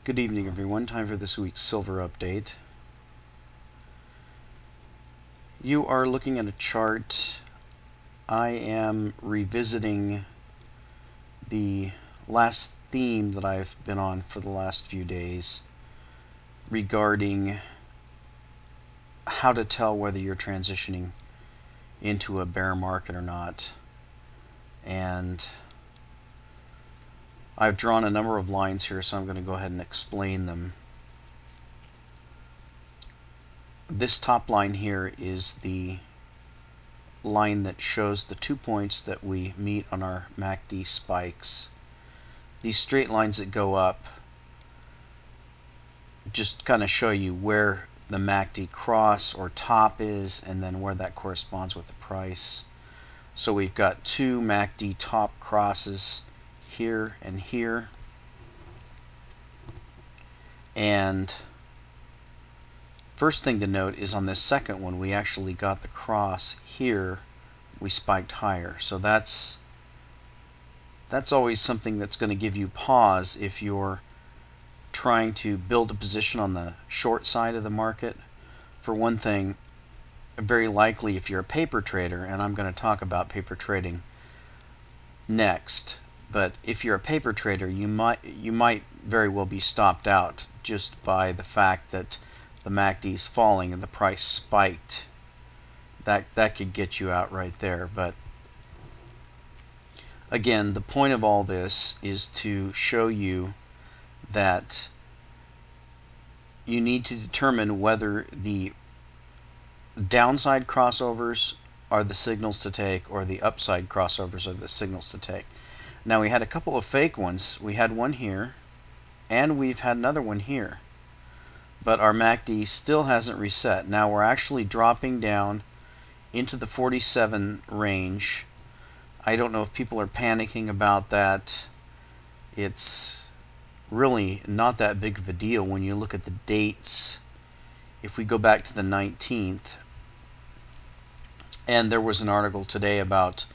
Good evening, everyone. Time for this week's silver update. You are looking at a chart. I am revisiting the last theme that I've been on for the last few days regarding how to tell whether you're transitioning into a bear market or not. And I've drawn a number of lines here, so I'm going to go ahead and explain them. This top line here is the line that shows the 2 points that we meet on our MACD spikes. These straight lines that go up just kind of show you where the MACD cross or top is, and then where that corresponds with the price. So we've got two MACD top crosses here and here, and first thing to note is on this second one we actually got the cross here, we spiked higher. So that's always something that's going to give you pause if you're trying to build a position on the short side of the market. For one thing, very likely if you're a paper trader, and I'm going to talk about paper trading next, but if you're a paper trader, you might very well be stopped out just by the fact that the MACD is falling and the price spiked. That could get you out right there. But again, the point of all this is to show you that you need to determine whether the downside crossovers are the signals to take or the upside crossovers are the signals to take. Now, we had a couple of fake ones. We had one here, and we've had another one here. But our MACD still hasn't reset. Now we're actually dropping down into the 47 range. I don't know if people are panicking about that. It's really not that big of a deal when you look at the dates. If we go back to the 19th, and there was an article today about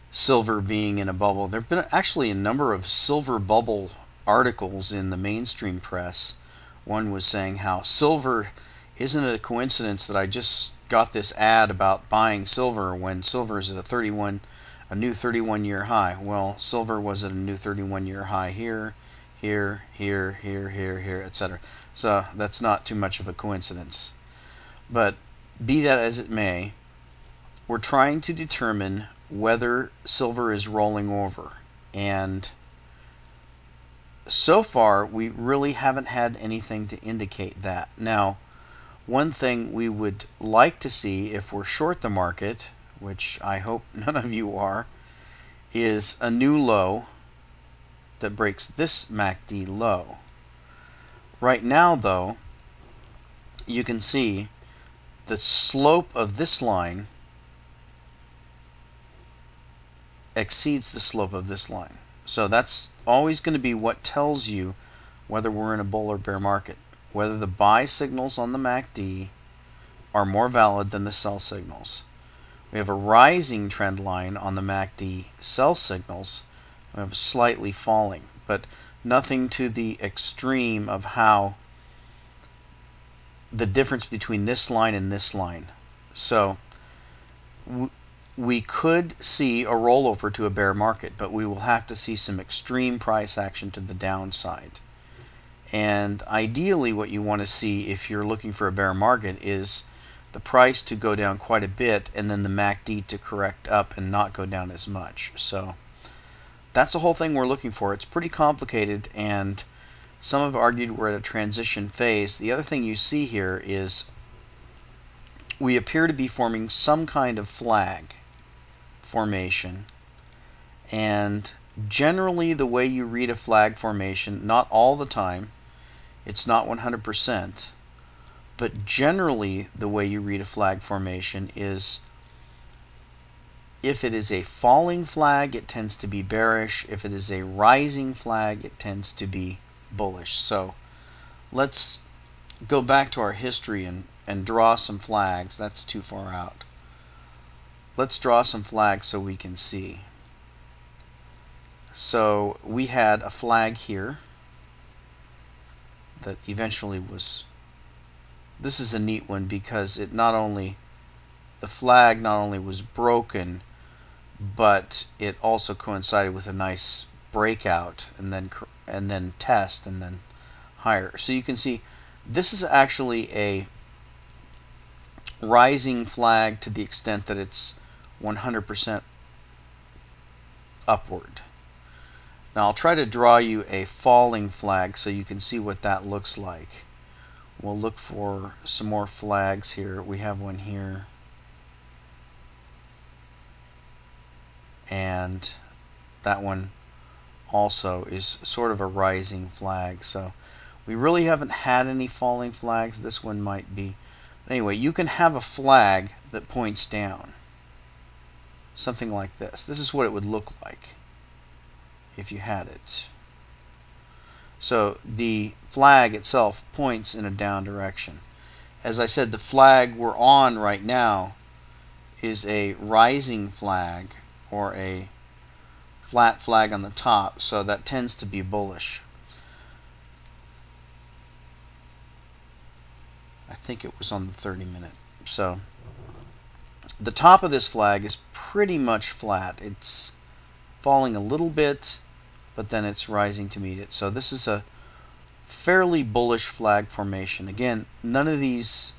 silver being in a bubble. There have been actually a number of silver bubble articles in the mainstream press. One was saying how silver, isn't it a coincidence that I just got this ad about buying silver when silver is at a new 31-year high. Well, silver was at a new 31-year high here, here, here, here, here, here, etc. So that's not too much of a coincidence. But be that as it may, we're trying to determine whether silver is rolling over, and so far we really haven't had anything to indicate that. Now, one thing we would like to see if we're short the market, which I hope none of you are, is a new low that breaks this MACD low. Right now, though, you can see the slope of this line exceeds the slope of this line. So that's always going to be what tells you whether we're in a bull or bear market, whether the buy signals on the MACD are more valid than the sell signals. We have a rising trend line on the MACD sell signals. We have slightly falling, but nothing to the extreme of how the difference between this line and this line. So we could see a rollover to a bear market, but we will have to see some extreme price action to the downside. And ideally what you want to see if you're looking for a bear market is the price to go down quite a bit and then the MACD to correct up and not go down as much. So that's the whole thing we're looking for. It's pretty complicated, and some have argued we're at a transition phase. The other thing you see here is we appear to be forming some kind of flag formation, and generally the way you read a flag formation, not all the time, it's not 100%, but generally the way you read a flag formation is if it is a falling flag, it tends to be bearish. If it is a rising flag, it tends to be bullish. So let's go back to our history and draw some flags. That's too far out. Let's draw some flags so we can see. So we had a flag here, that eventually was. This is a neat one because it not only, the flag not only was broken, but it also coincided with a nice breakout and then test and then higher. So you can see this is actually a rising flag to the extent that it's 100% upward. Now I'll try to draw you a falling flag so you can see what that looks like. We'll look for some more flags here. We have one here. And that one also is sort of a rising flag. So we really haven't had any falling flags. This one might be. Anyway, you can have a flag that points down. Something like this. This is what it would look like if you had it. So the flag itself points in a down direction. As I said, the flag we're on right now is a rising flag, or a flat flag on the top, so that tends to be bullish. I think it was on the 30-minute. So the top of this flag is pretty much flat. It's falling a little bit, but then it's rising to meet it. So this is a fairly bullish flag formation. Again, none of these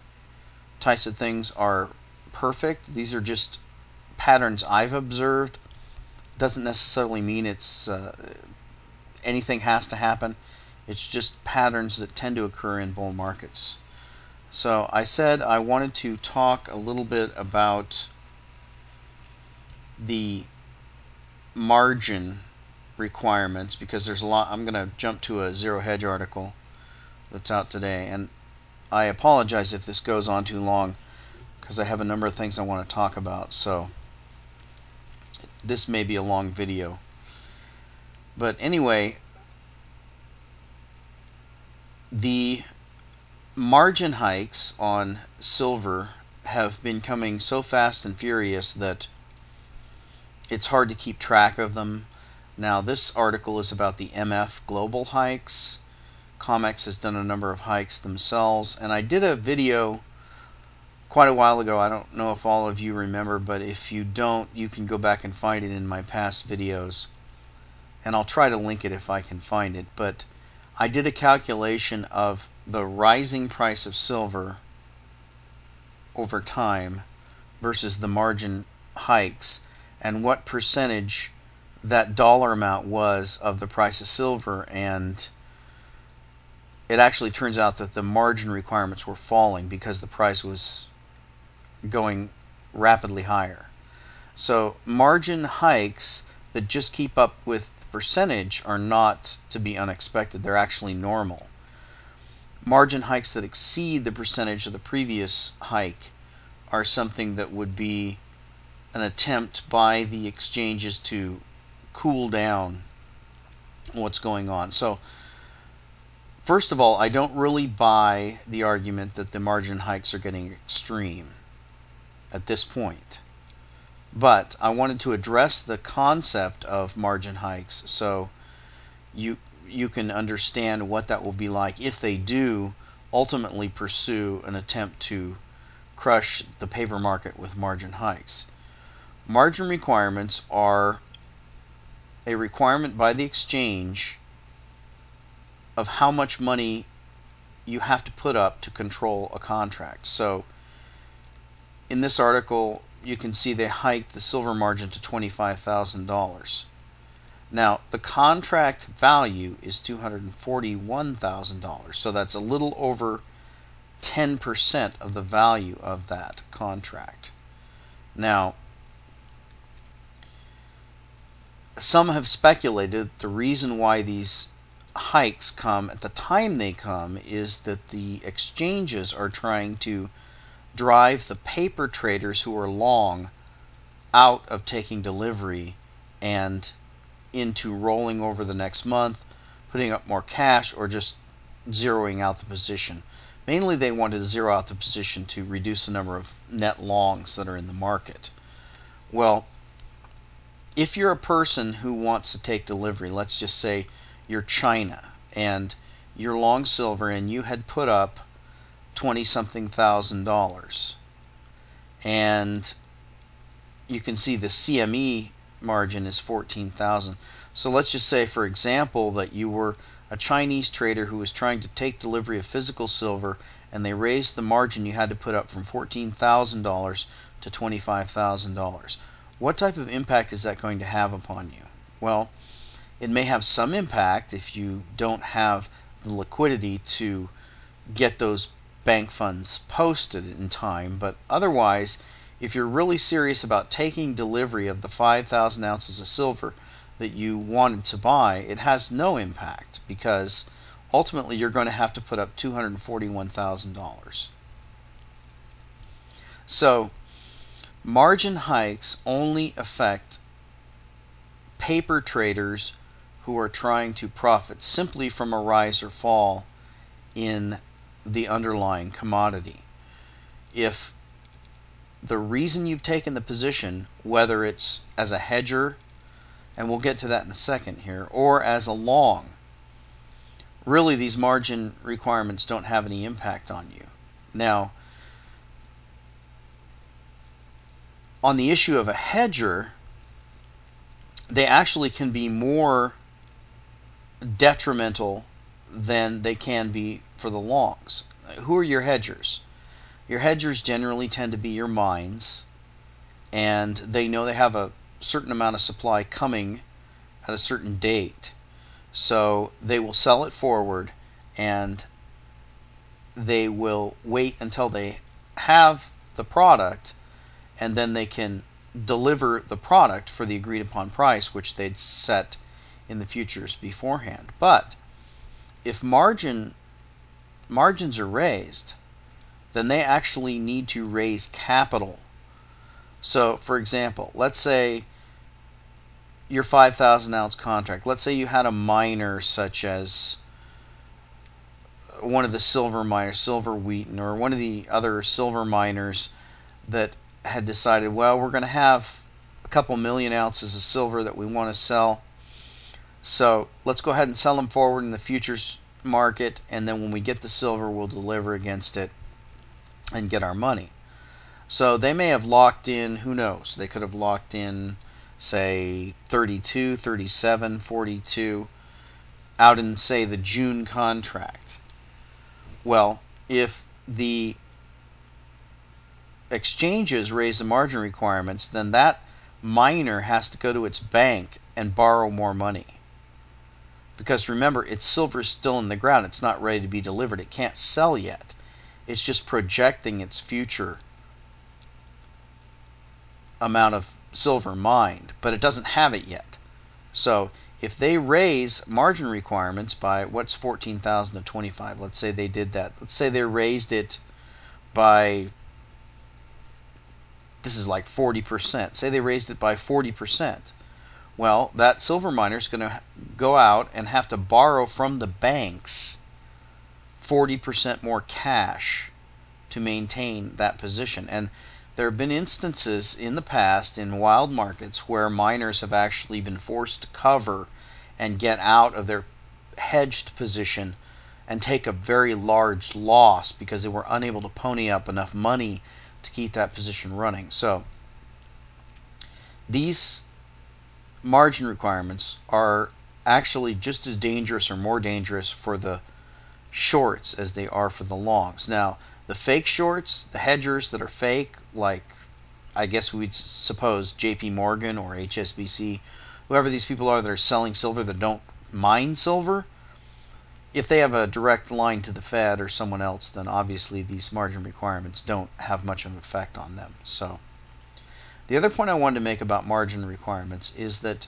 types of things are perfect. These are just patterns I've observed. Doesn't necessarily mean it's anything has to happen. It's just patterns that tend to occur in bull markets. So I said I wanted to talk a little bit about the margin requirements, because there's a lot. I'm going to jump to a Zero Hedge article that's out today, and I apologize if this goes on too long because I have a number of things I want to talk about, so this may be a long video. But anyway, the margin hikes on silver have been coming so fast and furious that it's hard to keep track of them. Now this article is about the MF Global hikes. COMEX has done a number of hikes themselves, and I did a video quite a while ago. I don't know if all of you remember, but if you don't, you can go back and find it in my past videos, and I'll try to link it if I can find it. But I did a calculation of the rising price of silver over time versus the margin hikes, and what percentage that dollar amount was of the price of silver, and it actually turns out that the margin requirements were falling because the price was going rapidly higher. So margin hikes that just keep up with the percentage are not to be unexpected. They're actually normal. Margin hikes that exceed the percentage of the previous hike are something that would be an attempt by the exchanges to cool down what's going on. So first of all, I don't really buy the argument that the margin hikes are getting extreme at this point. But I wanted to address the concept of margin hikes so you can understand what that will be like if they do ultimately pursue an attempt to crush the paper market with margin hikes. Margin requirements are a requirement by the exchange of how much money you have to put up to control a contract. So in this article, you can see they hiked the silver margin to $25,000. Now, the contract value is $241,000, so that's a little over 10% of the value of that contract. Now, some have speculated the reason why these hikes come at the time they come is that the exchanges are trying to drive the paper traders who are long out of taking delivery and into rolling over the next month, putting up more cash, or just zeroing out the position. Mainly they want to zero out the position to reduce the number of net longs that are in the market. Well, if you're a person who wants to take delivery, let's just say you're China, and you're long silver and you had put up 20-something thousand dollars, and you can see the CME margin is 14,000. So let's just say, for example, that you were a Chinese trader who was trying to take delivery of physical silver, and they raised the margin you had to put up from $14,000 to $25,000. What type of impact is that going to have upon you? Well, it may have some impact if you don't have the liquidity to get those bank funds posted in time, but otherwise, if you're really serious about taking delivery of the 5,000 ounces of silver that you wanted to buy, it has no impact, because ultimately you're going to have to put up $241,000. So margin hikes only affect paper traders who are trying to profit simply from a rise or fall in the underlying commodity. If the reason you've taken the position, whether it's as a hedger, and we'll get to that in a second here, or as a long, really these margin requirements don't have any impact on you. Now, on the issue of a hedger, they actually can be more detrimental than they can be for the longs. Who are your hedgers? Your hedgers generally tend to be your mines, and they know they have a certain amount of supply coming at a certain date. So they will sell it forward, and they will wait until they have the product, and then they can deliver the product for the agreed upon price, which they'd set in the futures beforehand. But if margins are raised, then they actually need to raise capital. So, for example, let's say your 5,000 ounce contract, let's say you had a miner such as one of the silver miners, Silver Wheaton, or one of the other silver miners that had decided, well, we're going to have a couple million ounces of silver that we want to sell, so let's go ahead and sell them forward in the futures market, and then when we get the silver, we'll deliver against it and get our money. So they may have locked in, who knows, they could have locked in, say, 32, 37, 42 out in, say, the June contract. Well, if the exchanges raise the margin requirements, then that miner has to go to its bank and borrow more money. Because remember, its silver is still in the ground. It's not ready to be delivered. It can't sell yet. It's just projecting its future amount of silver mined, but it doesn't have it yet. So if they raise margin requirements by, what's 14,000 to 25? Let's say they did that. Let's say they raised it by, this is like 40%. Say they raised it by 40%. Well, that silver miner is going to go out and have to borrow from the banks 40% more cash to maintain that position. And there have been instances in the past in wild markets where miners have actually been forced to cover and get out of their hedged position and take a very large loss because they were unable to pony up enough money to keep that position running. So these margin requirements are actually just as dangerous or more dangerous for the shorts as they are for the longs. Now, the fake shorts, the hedgers that are fake, like I guess we'd suppose JP Morgan or HSBC, whoever these people are that are selling silver that don't mine silver, if they have a direct line to the Fed or someone else, then obviously these margin requirements don't have much of an effect on them. So the other point I wanted to make about margin requirements is that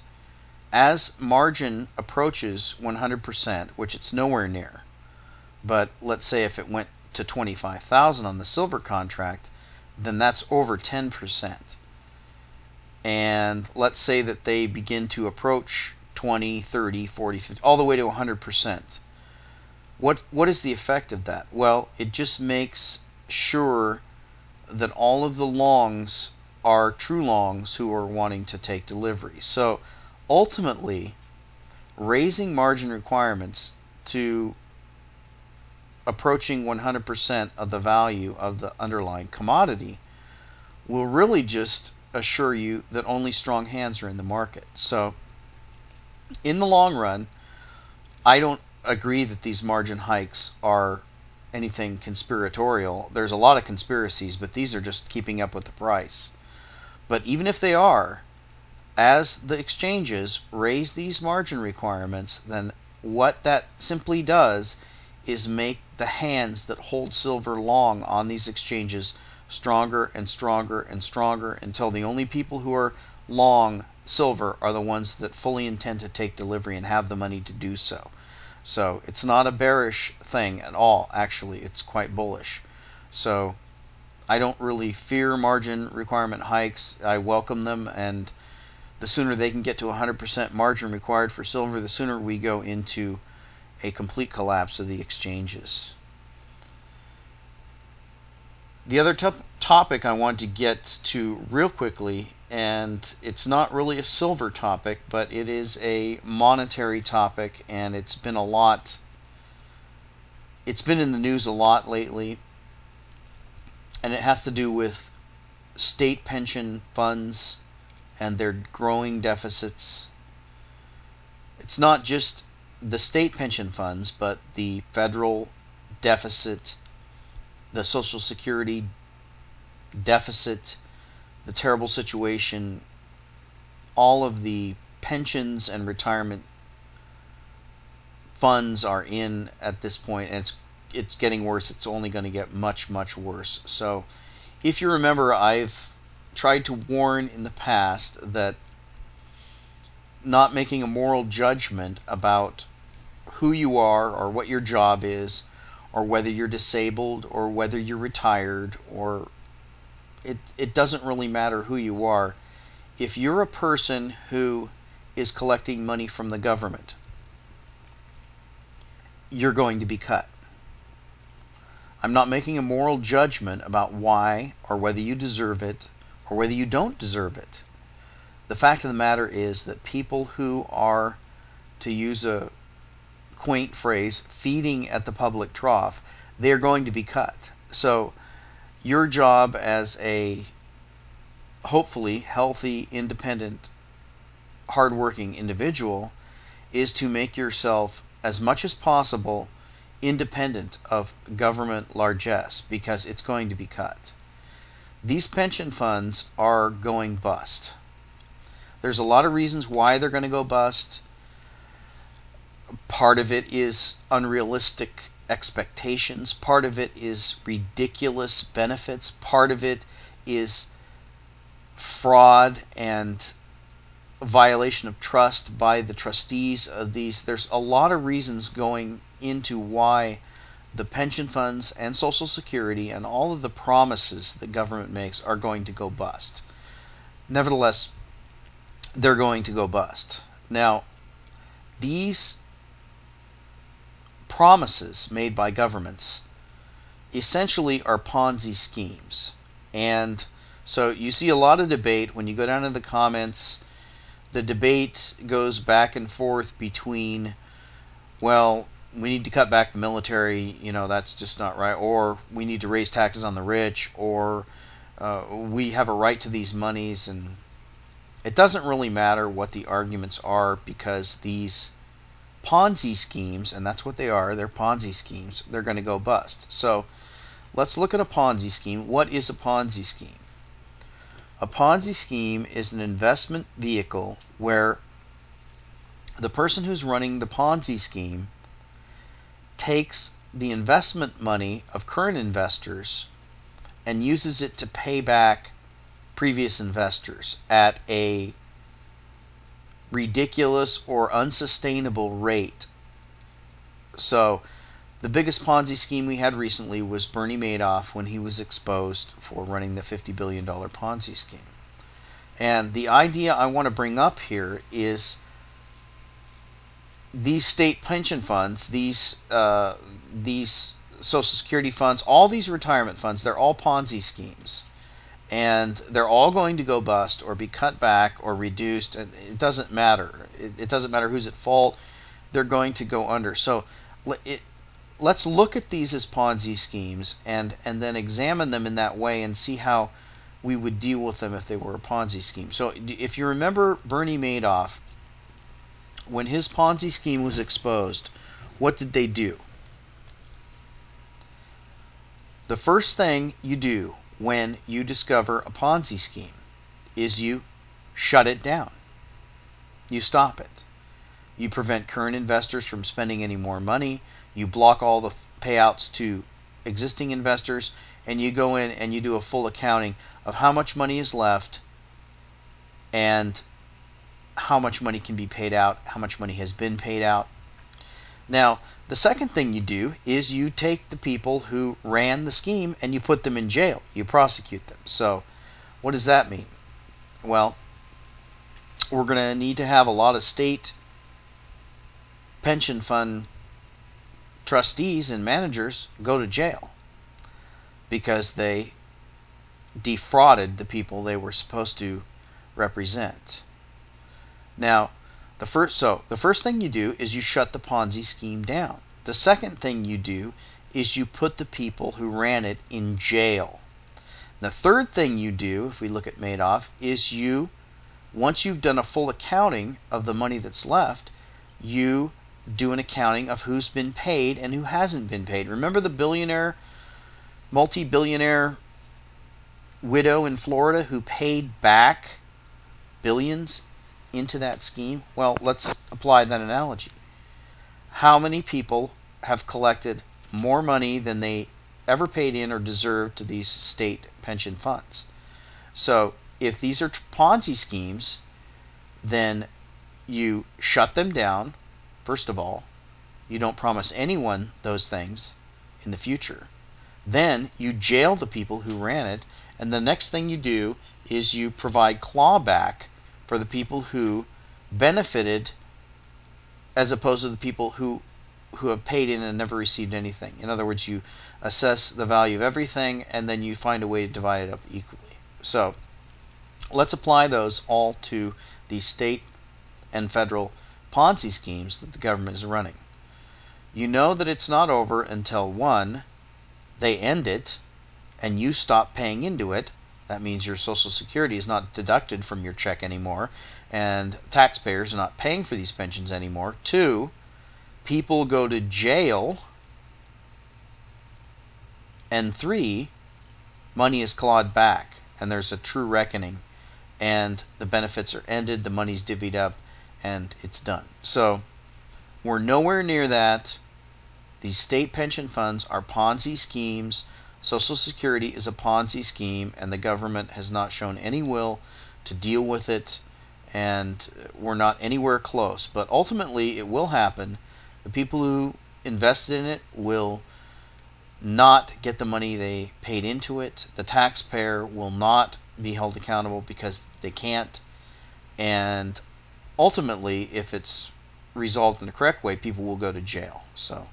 as margin approaches 100%, which it's nowhere near, but let's say if it went to 25,000 on the silver contract, then that's over 10%. And let's say that they begin to approach 20, 30, 40, 50, all the way to 100%. What is the effect of that? Well, it just makes sure that all of the longs are true longs who are wanting to take delivery. So ultimately, raising margin requirements to approaching 100% of the value of the underlying commodity will really just assure you that only strong hands are in the market. So in the long run, I don't agree that these margin hikes are anything conspiratorial. There's a lot of conspiracies, but these are just keeping up with the price. But even if they are, as the exchanges raise these margin requirements, then what that simply does is make the hands that hold silver long on these exchanges stronger and stronger and stronger until the only people who are long silver are the ones that fully intend to take delivery and have the money to do so. So it's not a bearish thing at all. Actually, it's quite bullish. So I don't really fear margin requirement hikes. I welcome them, and the sooner they can get to 100% margin required for silver, the sooner we go into a complete collapse of the exchanges. The other topic I want to get to real quickly, and it's not really a silver topic, but it is a monetary topic, and it's been in the news a lot lately, and it has to do with state pension funds and their growing deficits. It's not just the state pension funds, but the federal deficit, the Social Security deficit, the terrible situation all of the pensions and retirement funds are in at this point, and it's getting worse. It's only going to get much, much worse. So if you remember, I've tried to warn in the past that not making a moral judgment about who you are or what your job is or whether you're disabled or whether you're retired, or it doesn't really matter who you are. If you're a person who is collecting money from the government, you're going to be cut. I'm not making a moral judgment about why or whether you deserve it or whether you don't deserve it. The fact of the matter is that people who are, to use a quaint phrase, feeding at the public trough, they're going to be cut. So your job as a hopefully healthy, independent, hardworking individual is to make yourself as much as possible independent of government largesse, because it's going to be cut. These pension funds are going bust. There's a lot of reasons why they're going to go bust. Part of it is unrealistic expectations. Part of it is ridiculous benefits. Part of it is fraud and violation of trust by the trustees of these. There's a lot of reasons going into why the pension funds and Social Security and all of the promises the government makes are going to go bust. Nevertheless, they're going to go bust. Now, these promises made by governments essentially are Ponzi schemes. And so you see a lot of debate when you go down to the comments. The debate goes back and forth between, well, we need to cut back the military, that's just not right, or we need to raise taxes on the rich, or we have a right to these monies. And it doesn't really matter what the arguments are, because these Ponzi schemes, and that's what they are, they're Ponzi schemes, they're going to go bust. So let's look at a Ponzi scheme. What is a Ponzi scheme? A Ponzi scheme is an investment vehicle where the person who's running the Ponzi scheme takes the investment money of current investors and uses it to pay back previous investors at a ridiculous or unsustainable rate. So the biggest Ponzi scheme we had recently was Bernie Madoff, when he was exposed for running the $50 billion Ponzi scheme. And the idea I want to bring up here is these state pension funds, these Social Security funds, all these retirement funds, they're all Ponzi schemes. And they're all going to go bust or be cut back or reduced. And it doesn't matter. It doesn't matter who's at fault. They're going to go under. So let's look at these as Ponzi schemes and then examine them in that way and see how we would deal with them if they were a Ponzi scheme. So if you remember Bernie Madoff, when his Ponzi scheme was exposed, what did they do? The first thing you do when you discover a Ponzi scheme is you shut it down. You stop it. You prevent current investors from spending any more money. You block all the payouts to existing investors, and you go in and you do a full accounting of how much money is left and how much money can be paid out, how much money has been paid out. Now, the second thing you do is you take the people who ran the scheme and you put them in jail. You prosecute them. So, what does that mean? Well, we're going to need to have a lot of state pension fund trustees and managers go to jail because they defrauded the people they were supposed to represent. Now, the first thing you do is you shut the Ponzi scheme down. The second thing you do is you put the people who ran it in jail. The third thing you do, if we look at Madoff, is once you've done a full accounting of the money that's left, you do an accounting of who's been paid and who hasn't been paid. Remember the multi-billionaire widow in Florida who paid back billions into that scheme? Well, let's apply that analogy. How many people have collected more money than they ever paid in or deserved to these state pension funds? So if these are Ponzi schemes, then you shut them down. First of all, you don't promise anyone those things in the future. Then you jail the people who ran it, and the next thing you do is you provide clawback for the people who benefited as opposed to the people who have paid in and never received anything. In other words, you assess the value of everything and then you find a way to divide it up equally. So let's apply those all to the state and federal Ponzi schemes that the government is running. You know that it's not over until 1, they end it and you stop paying into it. That means your Social Security is not deducted from your check anymore, and taxpayers are not paying for these pensions anymore. 2, people go to jail. And 3, money is clawed back, and there's a true reckoning, and the benefits are ended, the money's divvied up, and it's done. So we're nowhere near that. These state pension funds are Ponzi schemes. Social Security is a Ponzi scheme, and the government has not shown any will to deal with it, and we're not anywhere close. But ultimately, it will happen. The people who invested in it will not get the money they paid into it. The taxpayer will not be held accountable because they can't. And ultimately, if it's resolved in the correct way, people will go to jail. So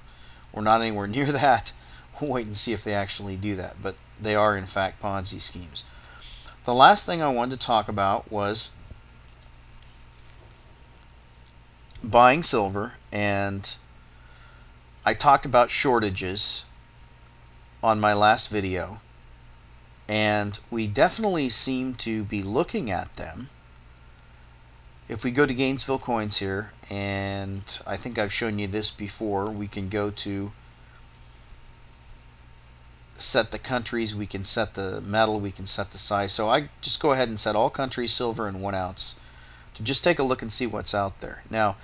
we're not anywhere near that. We'll wait and see if they actually do that. But they are, in fact, Ponzi schemes. The last thing I wanted to talk about was buying silver, and I talked about shortages on my last video, and we definitely seem to be looking at them. If we go to Gainesville Coins here, and I think I've shown you this before, we can go to set the countries, we can set the metal, we can set the size. So I just go ahead and set all countries silver in 1 ounce to just take a look and see what's out there. Now,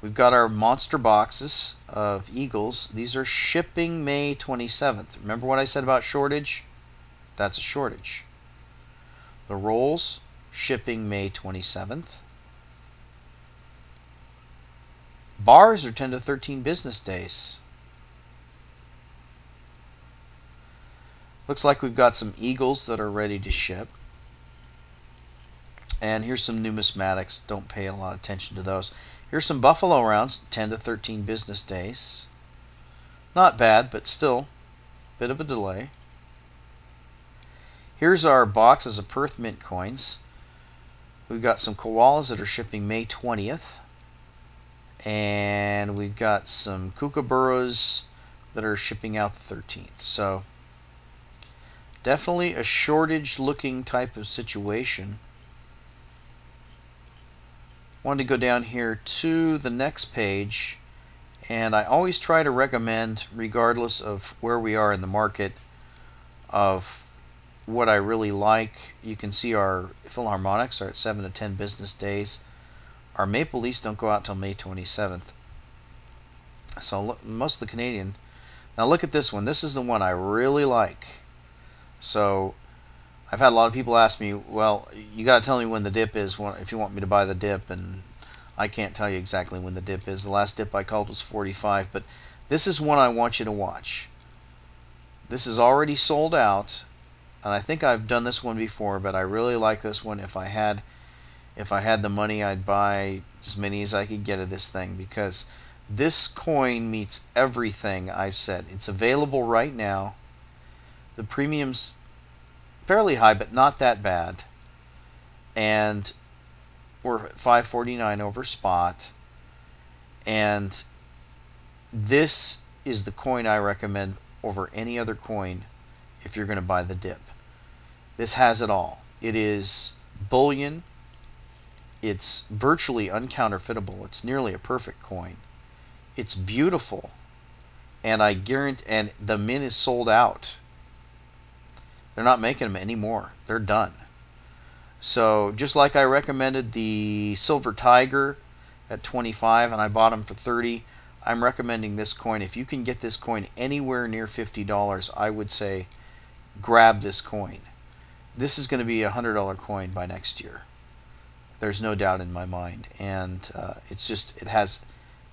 we've got our monster boxes of Eagles. These are shipping May 27th. Remember what I said about shortage? That's a shortage. The rolls, shipping May 27th. Bars are 10 to 13 business days. Looks like we've got some Eagles that are ready to ship. And here's some numismatics. Don't pay a lot of attention to those. Here's some Buffalo rounds, 10 to 13 business days. Not bad, but still a bit of a delay. Here's our boxes of Perth Mint coins. We've got some koalas that are shipping May 20th. And we've got some kookaburras that are shipping out the 13th. So definitely a shortage looking type of situation. Wanted to go down here to the next page, and I always try to recommend, regardless of where we are in the market, of what I really like. You can see our Philharmonics are at 7 to 10 business days. Our Maple Leafs don't go out till May 27th. So look, most of the Canadian. Now look at this one. This is the one I really like. So I've had a lot of people ask me, well, you got to tell me when the dip is if you want me to buy the dip, and I can't tell you exactly when the dip is. The last dip I called was 45, but this is one I want you to watch. This is already sold out, and I think I've done this one before, but I really like this one. If I had the money, I'd buy as many as I could get of this thing, because this coin meets everything I've said. It's available right now. The premium's fairly high, but not that bad. And we're at $5.49 over spot. And this is the coin I recommend over any other coin if you're going to buy the dip. This has it all. It is bullion. It's virtually uncounterfeitable. It's nearly a perfect coin. It's beautiful. And I guarantee, and the mint is sold out. They're not making them anymore. They're done. So just like I recommended the Silver Tiger at 25 and I bought them for 30, I'm recommending this coin. If you can get this coin anywhere near $50, I would say grab this coin. This is going to be a $100 coin by next year. There's no doubt in my mind. And it has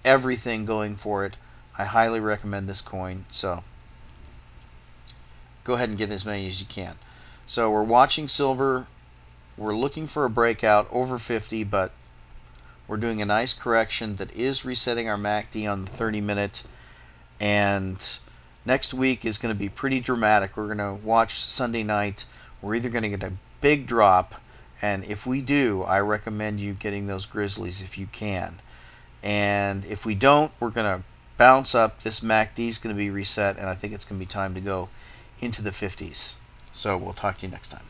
everything going for it. I highly recommend this coin. So go ahead and get as many as you can. So we're watching silver. We're looking for a breakout over 50, but we're doing a nice correction that is resetting our MACD on the 30-minute. And next week is going to be pretty dramatic. We're going to watch Sunday night. We're either going to get a big drop, and if we do, I recommend you getting those Grizzlies if you can. And if we don't, we're going to bounce up. This MACD is going to be reset, and I think it's going to be time to go into the 50s. So we'll talk to you next time.